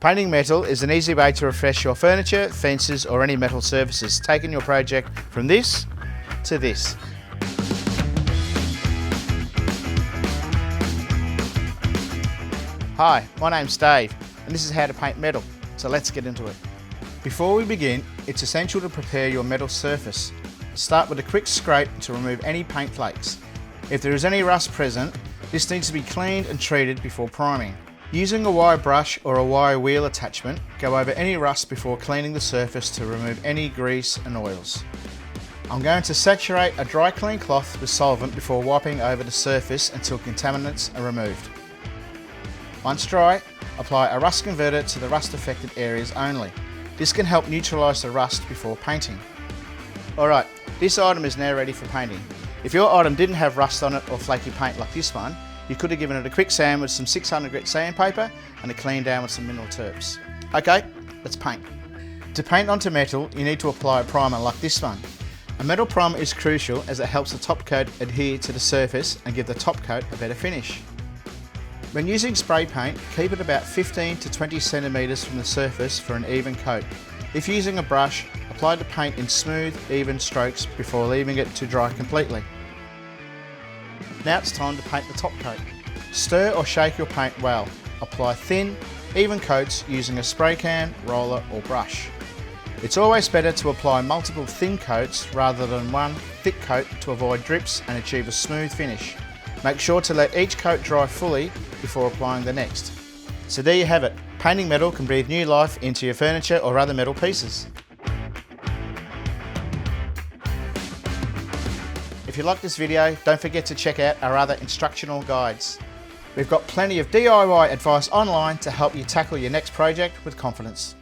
Painting metal is an easy way to refresh your furniture, fences or any metal surfaces, taking your project from this to this. Hi, my name's Dave and this is how to paint metal, so let's get into it. Before we begin, it's essential to prepare your metal surface. Start with a quick scrape to remove any paint flakes. If there is any rust present, this needs to be cleaned and treated before priming. Using a wire brush or a wire wheel attachment, go over any rust before cleaning the surface to remove any grease and oils. I'm going to saturate a dry clean cloth with solvent before wiping over the surface until contaminants are removed. Once dry, apply a rust converter to the rust affected areas only. This can help neutralise the rust before painting. Alright, this item is now ready for painting. If your item didn't have rust on it or flaky paint like this one, you could have given it a quick sand with some 600 grit sandpaper and a clean down with some mineral terps. Okay, let's paint. To paint onto metal, you need to apply a primer like this one. A metal primer is crucial as it helps the top coat adhere to the surface and give the top coat a better finish. When using spray paint, keep it about 15 to 20 centimetres from the surface for an even coat. If using a brush, apply the paint in smooth, even strokes before leaving it to dry completely. Now it's time to paint the top coat. Stir or shake your paint well. Apply thin, even coats using a spray can, roller or brush. It's always better to apply multiple thin coats rather than one thick coat to avoid drips and achieve a smooth finish. Make sure to let each coat dry fully before applying the next. So there you have it. Painting metal can breathe new life into your furniture or other metal pieces. If you like this video, don't forget to check out our other instructional guides. We've got plenty of DIY advice online to help you tackle your next project with confidence.